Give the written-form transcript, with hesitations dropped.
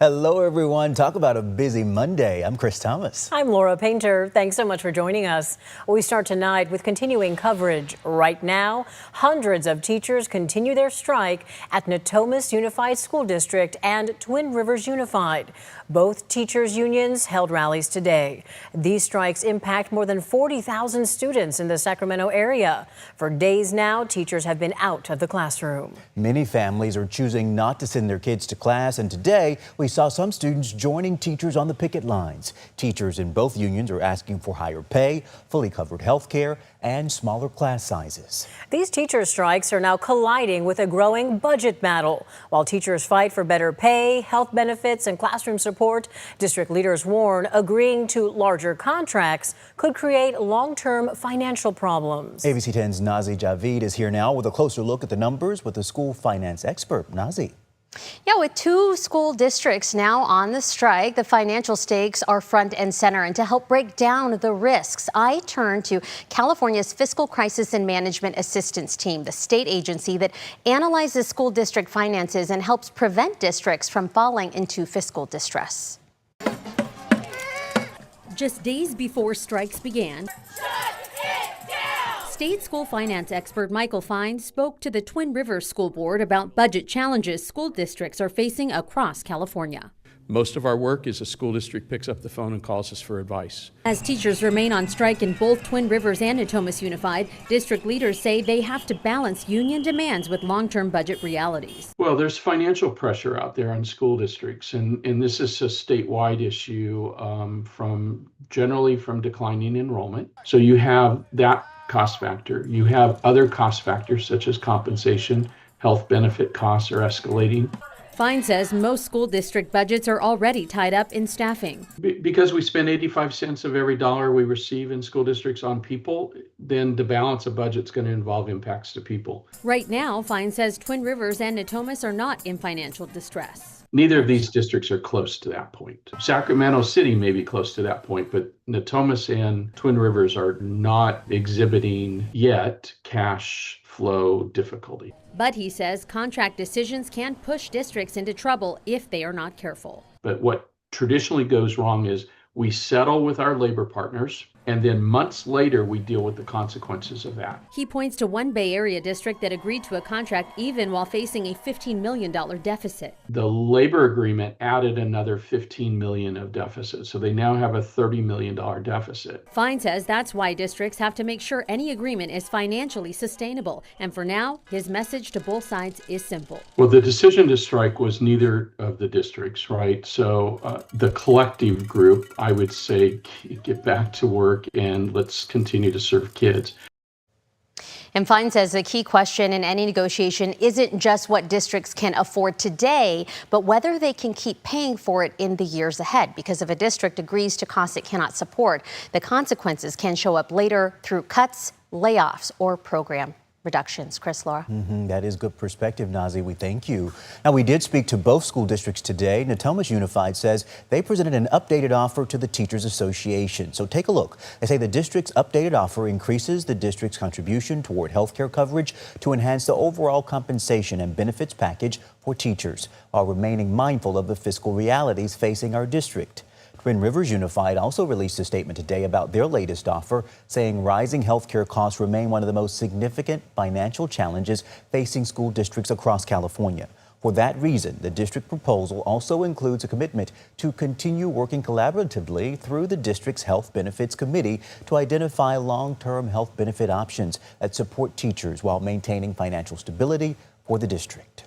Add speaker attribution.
Speaker 1: Hello, everyone. Talk about a busy Monday. I'm Chris Thomas.
Speaker 2: I'm Laura Painter. Thanks so much for joining us. We start tonight with continuing coverage. Right now, hundreds of teachers continue their strike at Natomas Unified School District and Twin Rivers Unified. Both teachers' unions held rallies today. These strikes impact more than 40,000 students in the Sacramento area. For days now, teachers have been out of the classroom.
Speaker 1: Many families are choosing not to send their kids to class, and today we saw some students joining teachers on the picket lines. Teachers in both unions are asking for higher pay, fully covered health care, and smaller class sizes.
Speaker 2: These teacher strikes are now colliding with a growing budget battle. While teachers fight for better pay, health benefits, and classroom support, district leaders warn agreeing to larger contracts could create long-term financial problems.
Speaker 1: ABC 10's Nazi Javid is here now with a closer look at the numbers with the school finance expert. Nazi.
Speaker 3: Yeah, with two school districts now on the strike, the financial stakes are front and center. And to help break down the risks, I turn to California's Fiscal Crisis and Management Assistance Team, the state agency that analyzes school district finances and helps prevent districts from falling into fiscal distress.
Speaker 4: Just days before strikes began, State school finance expert Michael Fine spoke to the Twin Rivers School Board about budget challenges school districts are facing across California.
Speaker 5: Most of our work is a school district picks up the phone and calls us for advice.
Speaker 4: As teachers remain on strike in both Twin Rivers and Natomas Unified, district leaders say they have to balance union demands with long-term budget realities.
Speaker 5: Well, there's financial pressure out there on school districts, and this is a statewide issue generally from declining enrollment. So you have that cost factor. You have other cost factors such as compensation, health benefit costs are escalating.
Speaker 4: Fine says most school district budgets are already tied up in staffing.
Speaker 5: Because we spend 85 cents of every dollar we receive in school districts on people, then the balance of budget is going to involve impacts to people.
Speaker 4: Right now, Fine says Twin Rivers and Natomas are not in financial distress.
Speaker 5: Neither of these districts are close to that point. Sacramento City may be close to that point, but Natomas and Twin Rivers are not exhibiting yet cash flow difficulty.
Speaker 4: But he says contract decisions can push districts into trouble if they are not careful.
Speaker 5: But what traditionally goes wrong is we settle with our labor partners, and then months later we deal with the consequences of that.
Speaker 4: He points to one Bay Area district that agreed to a contract even while facing a $15 million deficit.
Speaker 5: The labor agreement added another $15 million of deficit, so they now have a $30 million deficit.
Speaker 4: Fine says that's why districts have to make sure any agreement is financially sustainable. And for now, his message to both sides is simple.
Speaker 5: Well, the decision to strike was neither of the districts, right? So the collective group, I would say, get back to work and let's continue to serve kids.
Speaker 3: And Fine says the key question in any negotiation isn't just what districts can afford today, but whether they can keep paying for it in the years ahead. Because if a district agrees to costs it cannot support, the consequences can show up later through cuts, layoffs, or program reductions. Chris, Laura.
Speaker 1: That is good perspective, Nazi. We thank you. Now, we did speak to both school districts today. Natomas Unified says they presented an updated offer to the Teachers Association. So take a look. They say the district's updated offer increases the district's contribution toward health care coverage to enhance the overall compensation and benefits package for teachers, while remaining mindful of the fiscal realities facing our district. Twin Rivers Unified also released a statement today about their latest offer, saying rising health care costs remain one of the most significant financial challenges facing school districts across California. For that reason, the district proposal also includes a commitment to continue working collaboratively through the district's Health Benefits Committee to identify long-term health benefit options that support teachers while maintaining financial stability for the district.